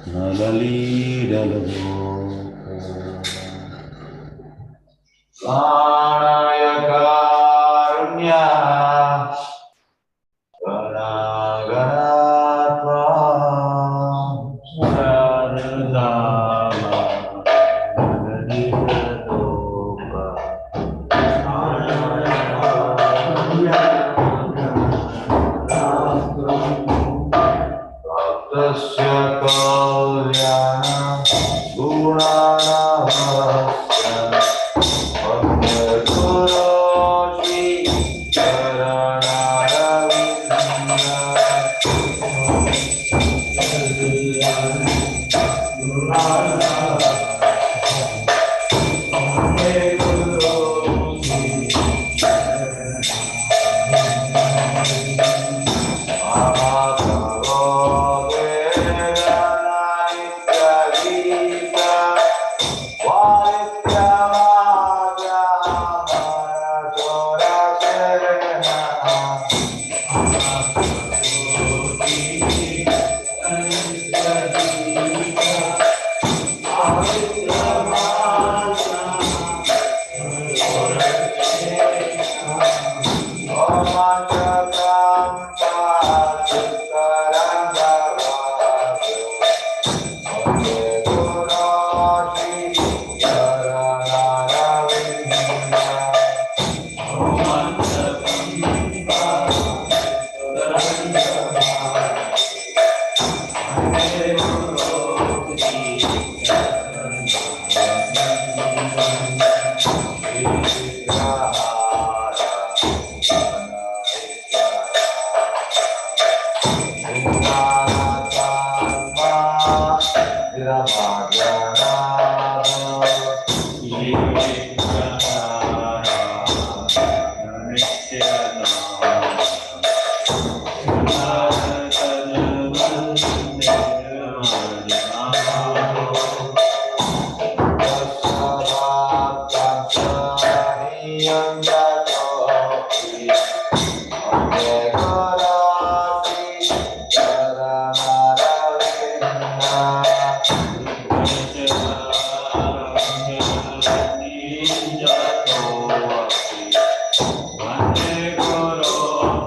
Pranayakarunya Ganaganatva Saradama Gaditadopa Pranayakarunya Bhaktasya kalyana Gunanavasya Bhakta Guruji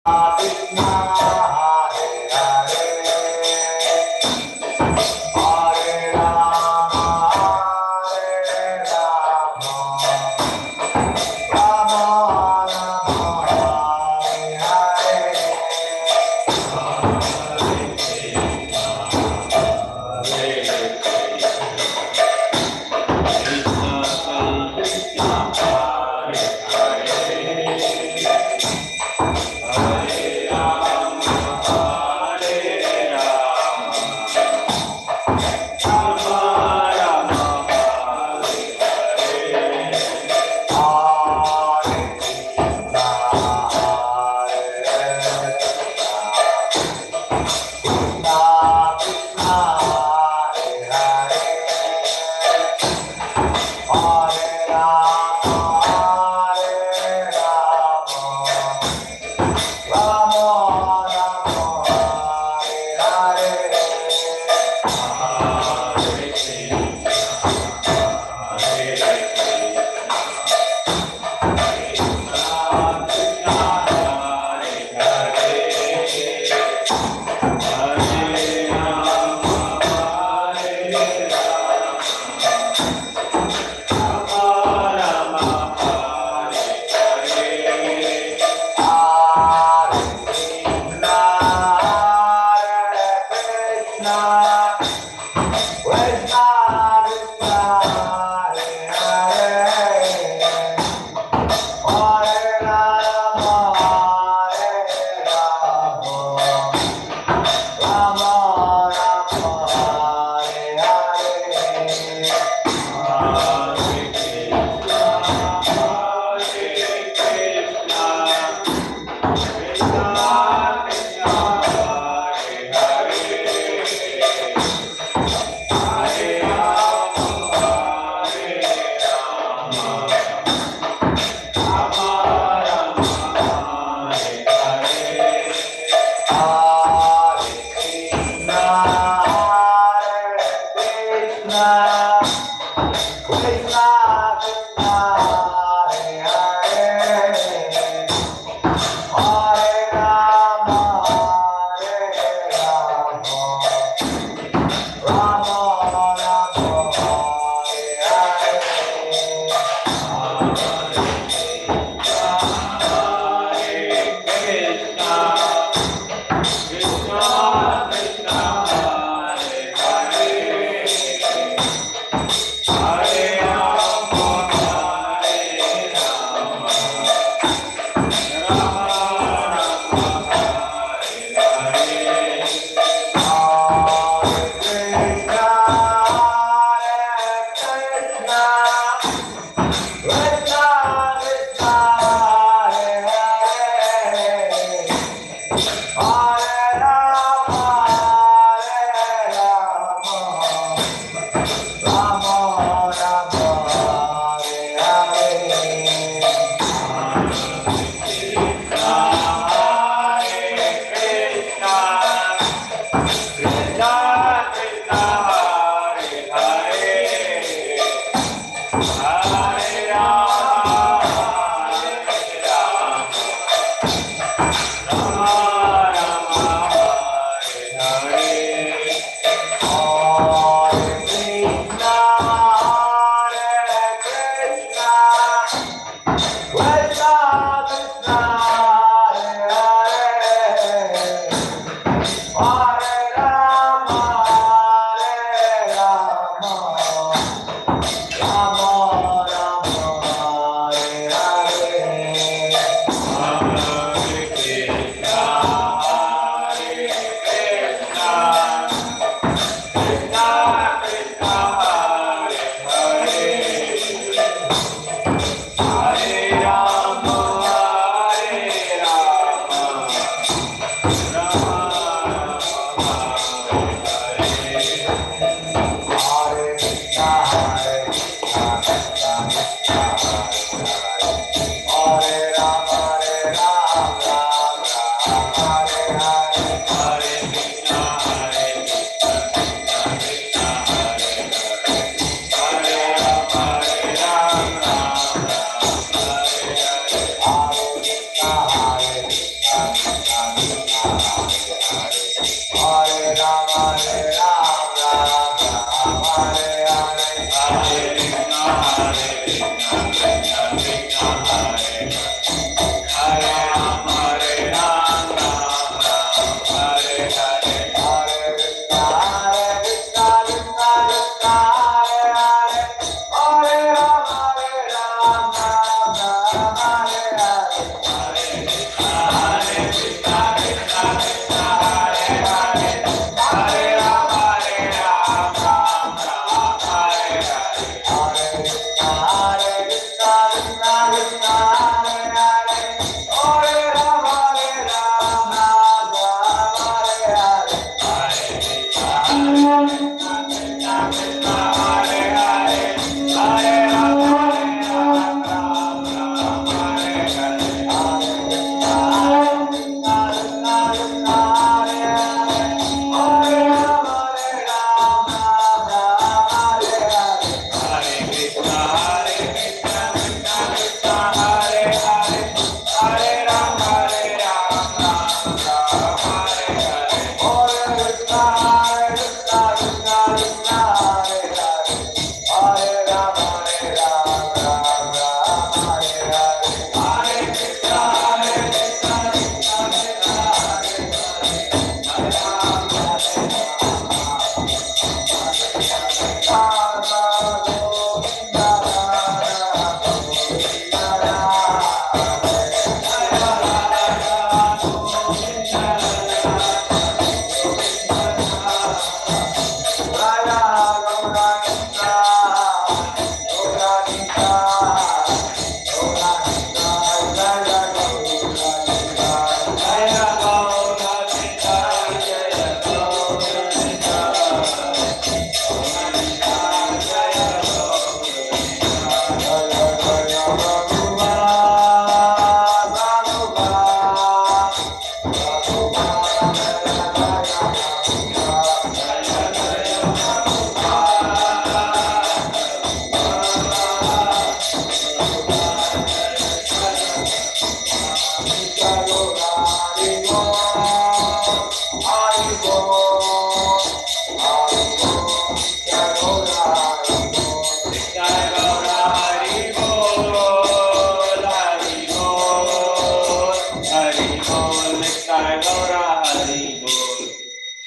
Krishna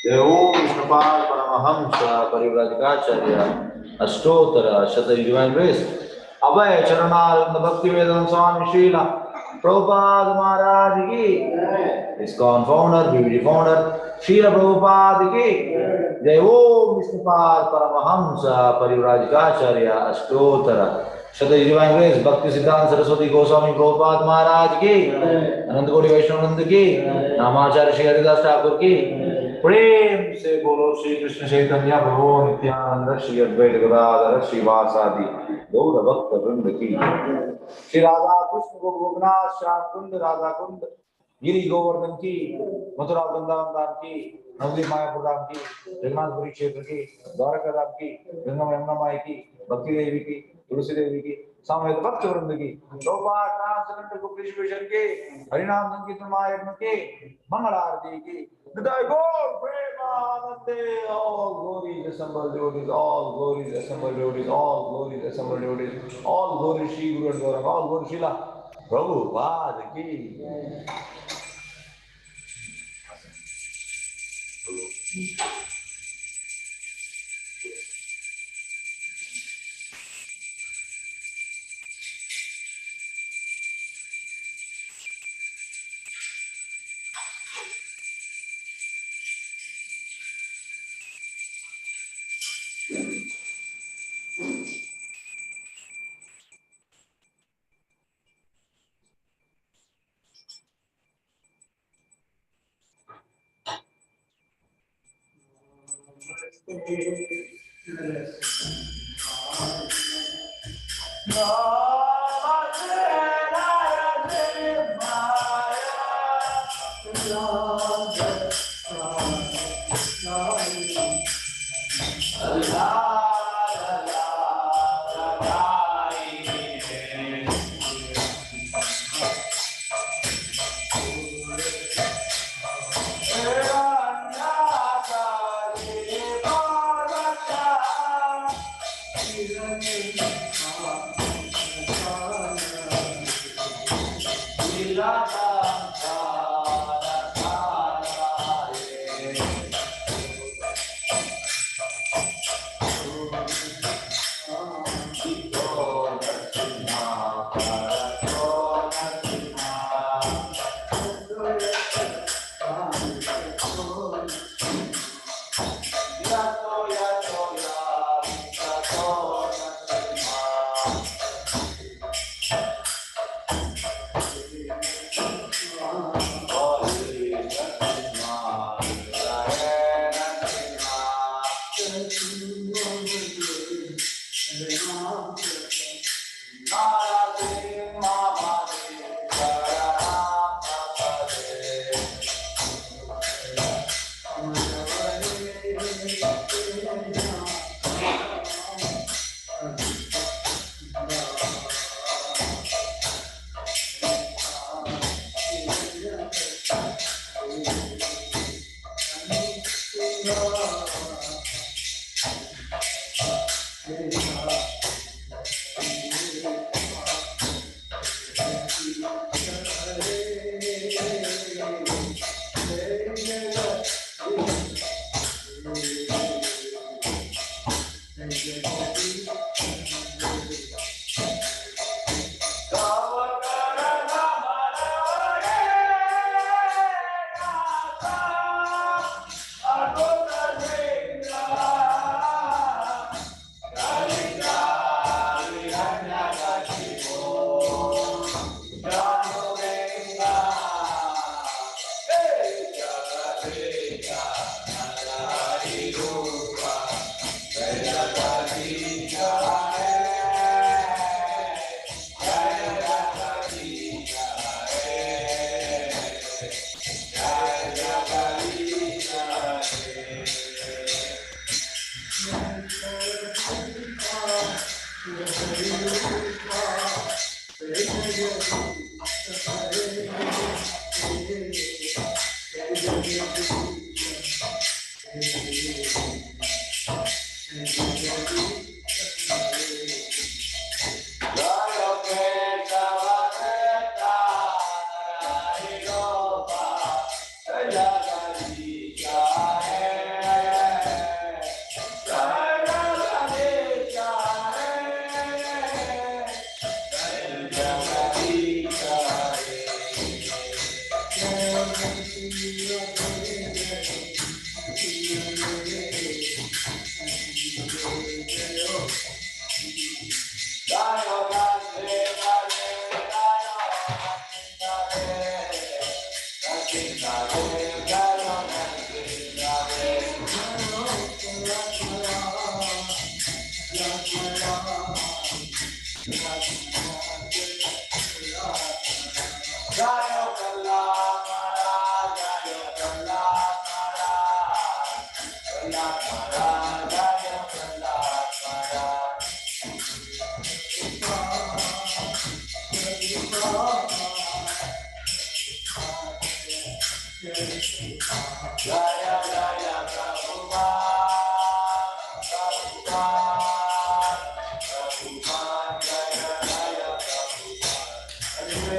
जय ओम विष्णुपाद परमहंस परिव्राजकाचार्य अष्टोत्तर शत divine grace अभय चरणारविंद भक्ति वेदांत स्वामी श्रीला प्रभुपाद महाराज की ISKCON founder BBD founder Srila Prabhupada की जय ओम विष्णुपाद परमहंस परिव्राजकाचार्य अष्टोत्तर शत divine grace भक्ति सिद्धांत सरस्वती गोस्वामी प्रभुपाद महाराज की अनंत कोटि वैष्णवानंद की नामाचार्य श्री हरिदास ठाकुर की प्रेम से बोलो श्री कृष्ण चैतन्य प्रभु नित्यानंद श्री अद्वैत गदाधर श्रीवासादि गौर भक्त वृंद की श्री राधा कृष्ण गोपनाथ श्याम कुंड राधा कुंड गिरी गोवर्धन की मथुरा वृंदावन धाम की नवदीप मायापुर धाम की जगन्नाथपुरी क्षेत्र की द्वारका धाम की गंगा यमुना माई की भक्ति देवी की तुलसी देवी की सामवेद भक्त वृंद की प्रभुपाद ट्रांसजेंडर गुप्तेश्वर के हरिनाम संकीर्तन महायज्ञ के मंगल आरती की Hriday Gaur Premanande, all glories assembled devotees, all glories assembled devotees, all glories assembled devotees, all glories Shri Guru and Gauranga, all glories Srila Prabhupada ki.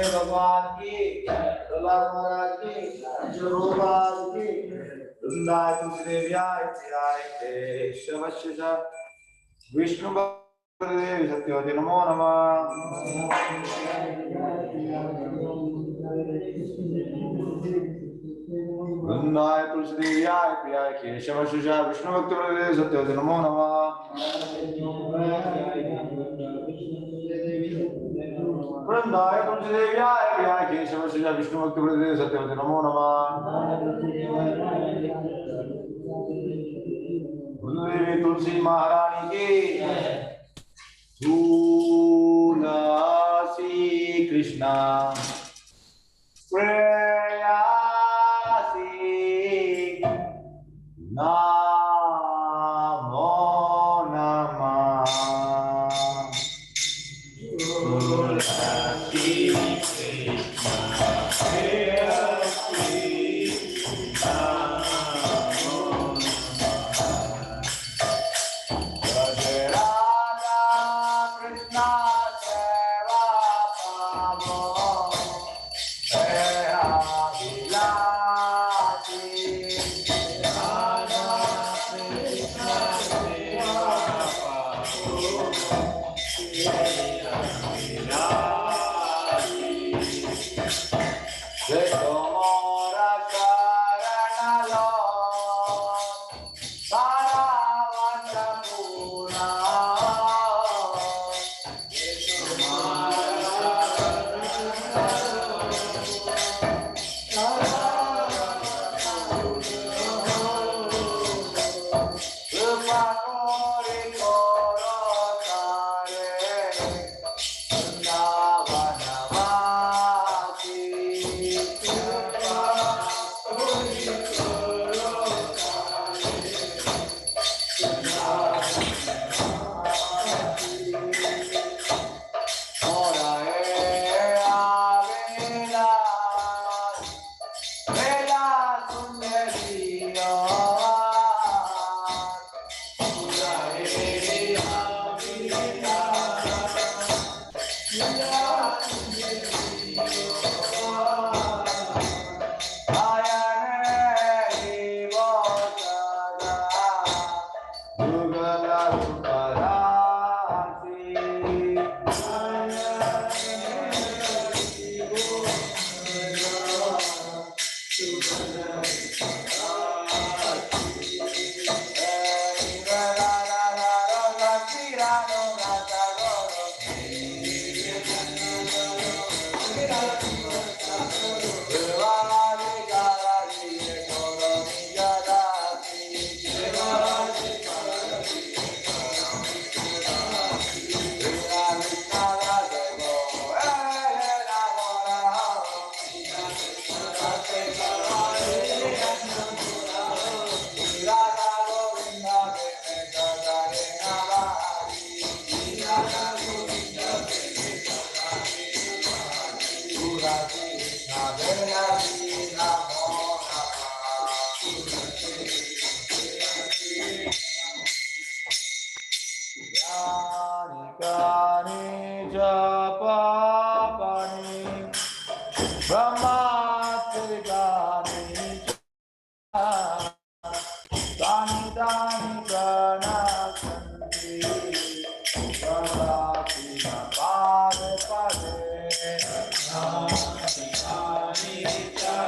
भगवान की प्रहलाद महाराज की जरूरत की वृंदाय तुलसीदेव्याय शवस्य विष्णु देवी सत्यवती नमो नमः वृंदाय तुलसीदेव्याय प्रियाय केशवस्य विष्णु भक्त देवी सत्यवती नमो नमः वृंदाय तुलसीदेव्याय प्रियाय केशवस्य विष्णु भक्त देवी सत्यवती नमो नमः गुरुदेवी तुलसी महारानी की तुलसी कृष्णा प्रेयसी नमो नमः तुलसी कृष्णा प्रेयसी Pade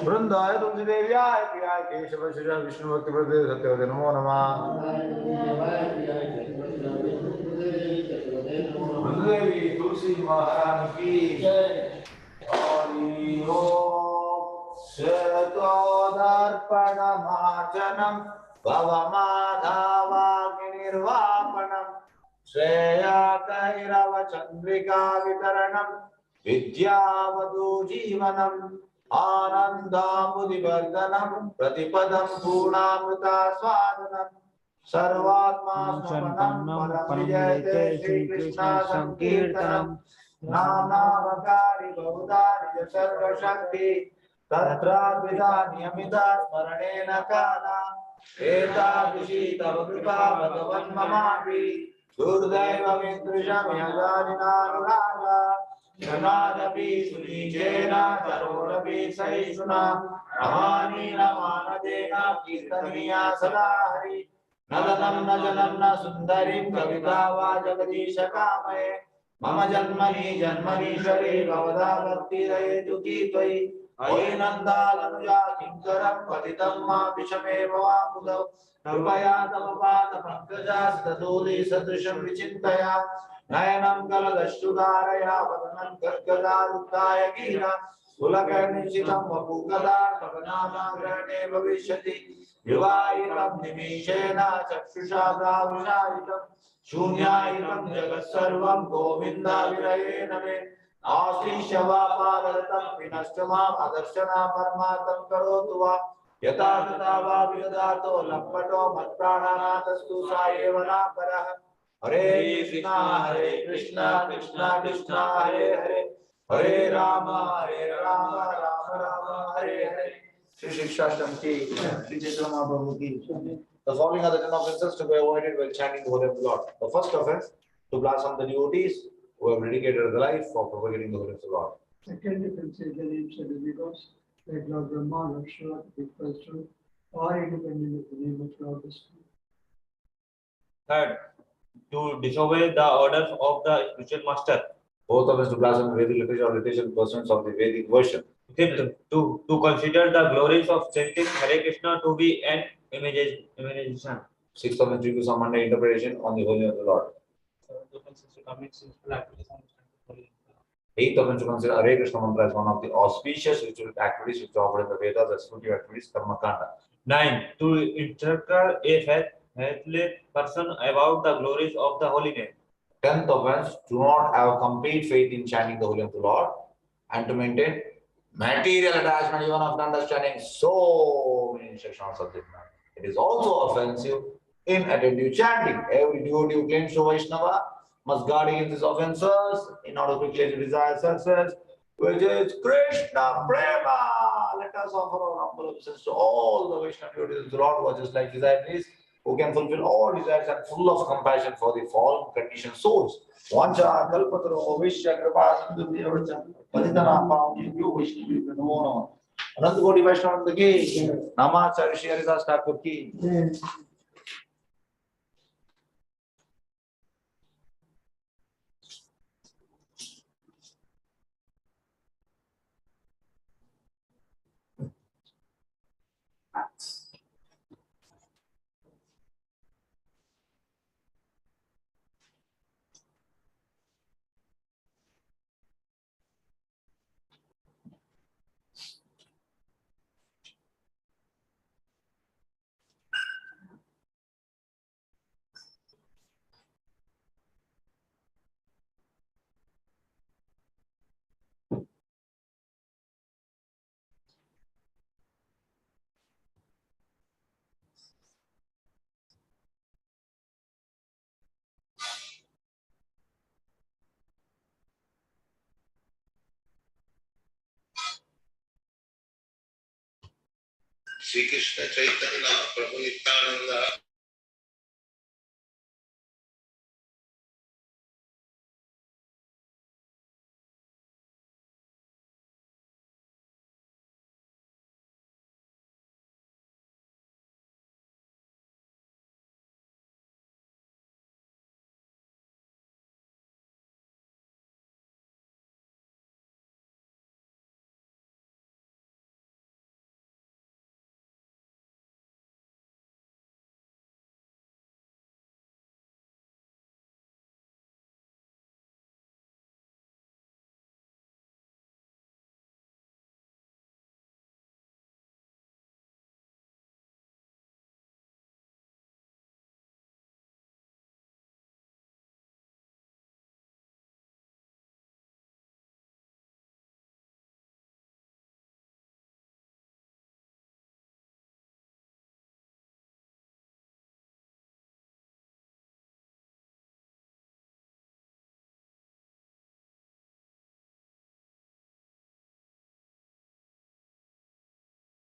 वृंदाय तुलसी देव्याय प्रियाय केशव शिजा विष्णु भक्ति प्रदे सत्यवते नमो नमः। वृंदेवी तुलसी महारानी की जय। हरि ओम। शतोदर्पण मार्जनम भवमाधावाग्निर्वापणम श्रेयकैरव चंद्रिका वितरणम विद्यावधू जीवनम आनंदामुदिवर्धनम प्रतिपदम पूर्णामृता स्वादनम सर्वात्मा समनम परम विजयते श्री कृष्ण संकीर्तनम नानावतारि बहुधा निज सर्वशक्ति तत्र विदा नियमिता स्मरणेन काला एतादृशी तव कृपा भगवन् ममापि दुर्दैवमिदृशं यजानिनानुरागा जनादपि सुनीचेन करोरपि सहिष्णुना नमानि नमानदेन कीर्तनीया सदा हरि नदनं न जनं न सुन्दरीं कविता वा जगदीश कामये मम जन्मनि जन्मनीश्वरे भवदा भक्तिरहेतु की त्वयि वैनन्दालनुजा किङ्करं पतितं मा विषमेव वा मुदौ कृपया तव पादपङ्कजास्तदूली सदृशं विचिन्तया नयनं कलदश्रुधारया वदनं गद्गदारुद्धाय गिरा कुलकर्णिचितं वपुकदा तव नामाग्रहणे भविष्यति युवायितं निमेषेण चक्षुषा प्रावृषायितं शून्यायितं जगत्सर्वं गोविन्दाविरयेण मे आश्रीशवापादरतं विनष्टमाम् अदर्शना परमार्थं करोतु वा यथा तथा वा विदधातो लम्पटो मत्प्राणनाथस्तु सा एव नापरः हरे कृष्णा कृष्ण कृष्ण हरे हरे हरे राम राम राम हरे हरे श्री शिक्षाष्टम की श्री चैतन्य महाप्रभु की The following are the 10 offenses to be avoided while chanting the Holy of the Lord. The first offense, to blaspheme the devotees who have dedicated their life for propagating the Holy of the Lord. Second offense is the names of the demigods, like Lord Brahma, Lord Shiva, the big person, or independent of the name of Lord Vishnu. Third, to disobey the orders of the spiritual master. Fourth offense, to blaspheme the Vedic literature or liturgical pursuits of the Vedic version. Fifth, to consider the glories of chanting Hare Krishna to be an imagination. Sixth offense, to use some Monday interpretation on the Holy of the Lord. Seventh offense is to commit sinful activities on the Eighth offense, to consider Hare Krishna mantra as one of the auspicious ritual activities which are offered in the Vedas as spiritual activities, Karma Kanda. Ninth, to instruct a faithless person about the glories of the holy name. 10th offense, do not have complete faith in chanting the Holy of the Lord and to maintain material attachment even after understanding so many instructions of the Lord. It is also offensive in attentive chanting. Every devotee who claims to Vaishnava must guard against these offenses in order to quickly desire success, which is Krishna Prema. Let us offer our humble obeisance to all the Vaishnava devotees of the Lord who are just like desirees, who can fulfill all desires and full of compassion for the fallen conditioned souls. Vancha kalpataro vishya kripa sindhu paditana pavanebhyo vaishnavebhyo namo namah. Anant Koti Vaishnava ki Namacharya Shri Haridas Thakur ki. Sri Krishna Chaitanya Prabhu Nityananda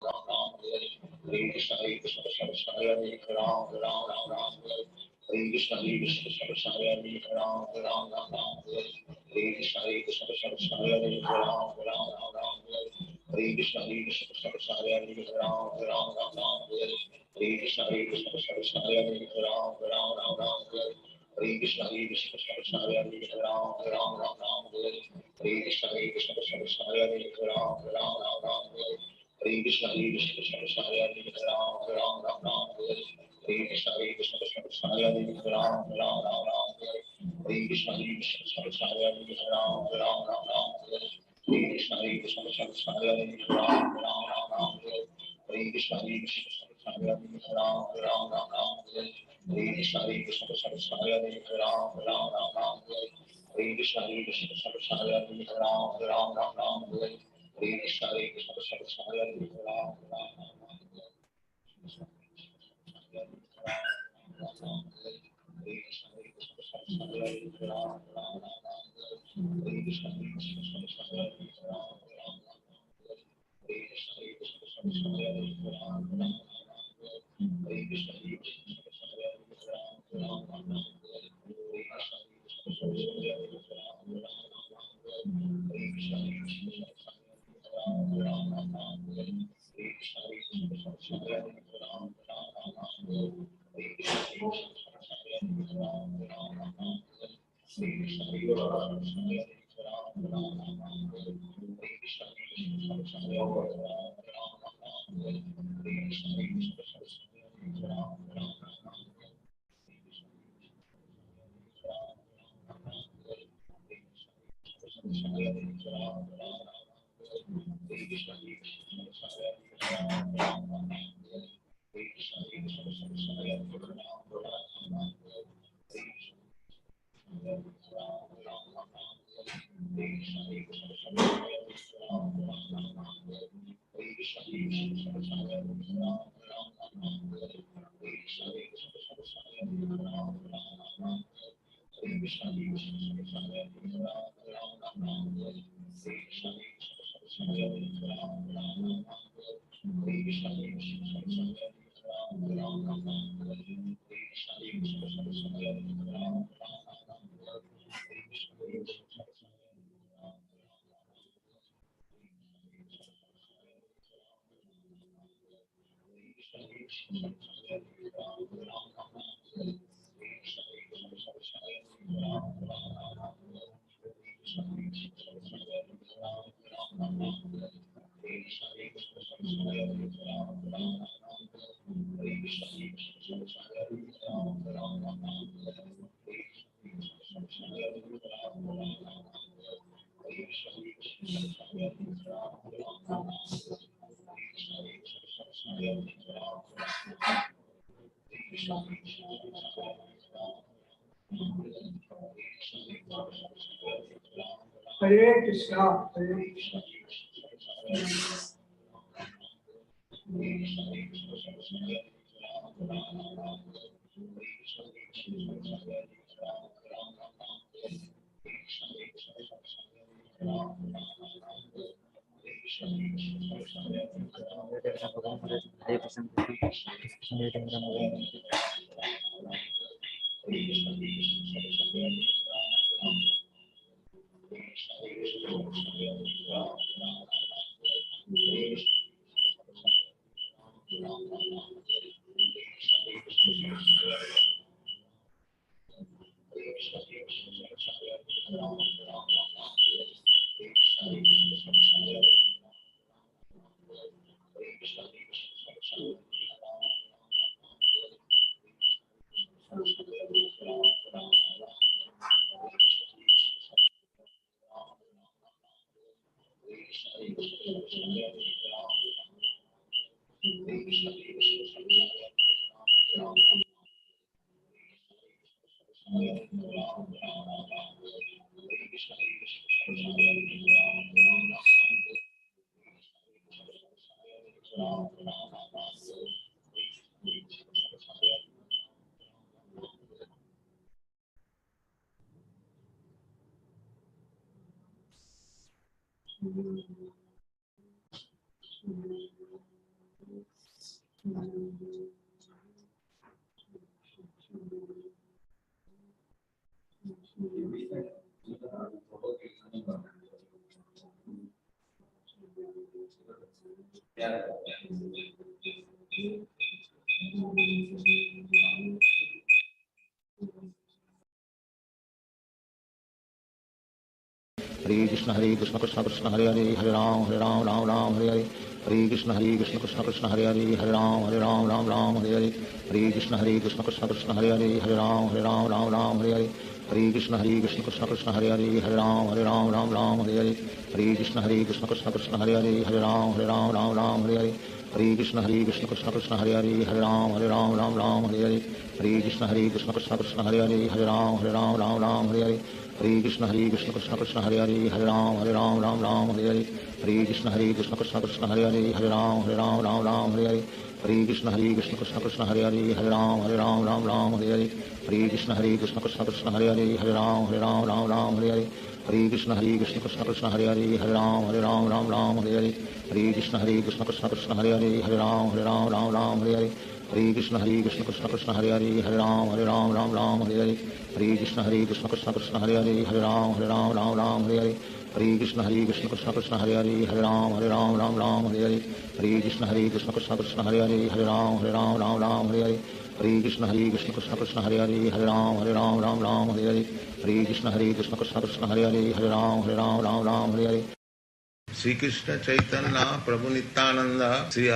Hare Krishna Krishna Krishna Hare Ram Ram Ram Ram Hare Krishna Krishna Krishna Hare Ram Ram Ram Ram Hare Krishna Krishna Krishna Hare Ram Ram Ram Ram Hare Krishna Krishna Krishna Hare Ram Ram Ram Ram Hare Krishna Krishna Krishna Hare Ram Ram Ram Ram Hare Krishna Krishna Krishna Hare Ram Ram Ram Ram Hare Hare Krishna Krishna Krishna Hare Hare Ram Ram Ram Ram Hare Krishna Krishna Krishna Hare Hare Ram Ram Ram Ram Hare Krishna Krishna Krishna Hare Hare Ram Ram Ram Ram Hare Krishna Krishna Krishna Hare Hare Ram Ram Ram Ram Hare Krishna Krishna Krishna Hare Hare Ram Ram Ram Ram Hare Krishna Krishna Krishna Hare Hare Ram Ram Ram Ram Hare Krishna Krishna Krishna Hare Hare Ram Ram Ram Ram Hare Krishna Krishna Krishna Hare Hare Ram Ram Ram Ram Hare Krishna Krishna Krishna Hare Hare Ram Ram Ram Ram Hare Krishna, Hare Krishna. Hare Krishna Krishna Krishna Hare Hare Hare Ram Ram Ram Hare Hare Hare Krishna Krishna Krishna Hare Hare Hare Ram Ram Ram Hare Hare Hare Krishna Krishna Krishna Hare Hare Hare Ram Ram Hare Hare Hare Krishna Krishna Krishna Hare Hare Hare Ram Ram Hare Hare Hare Krishna Krishna Krishna Hare Hare Hare Ram Ram Hare Hare Hare Krishna Krishna Krishna Hare Hare Hare Ram Ram Hare Hare Hare Krishna Krishna Krishna Hare Hare Hare Ram Ram Hare Hare Hare Krishna Krishna Krishna Hare Hare Hare Ram Ram Hare Hare Hare Krishna Krishna Krishna Hare Hare Hare Ram Ram Hare Hare Hare Krishna Krishna Krishna Hare Hare Hare Ram Hare Hare Hare Krishna Krishna Krishna Hare Hare Hare Ram Hare Hare Hare Krishna Krishna Krishna Hare Hare Hare Ram Hare Hare Hare Krishna Krishna Krishna Hare Hare Hare Ram Hare Hare Hare Krishna Krishna Krishna Hare Hare Hare Ram Hare Hare Hare Krishna Krishna Krishna Hare Hare Hare Ram Hare Hare Hare Krishna Krishna Krishna Hare Hare Hare Ram Hare Hare Hare Krishna Krishna Krishna Hare Hare Hare Ram Hare Hare Hare Krishna Krishna Krishna Hare Hare Hare Ram Hare Hare Hare Krishna Krishna Krishna Hare Hare Hare Ram Hare Hare Shri Krishna Chaitanya Prabhu Nityanand Shri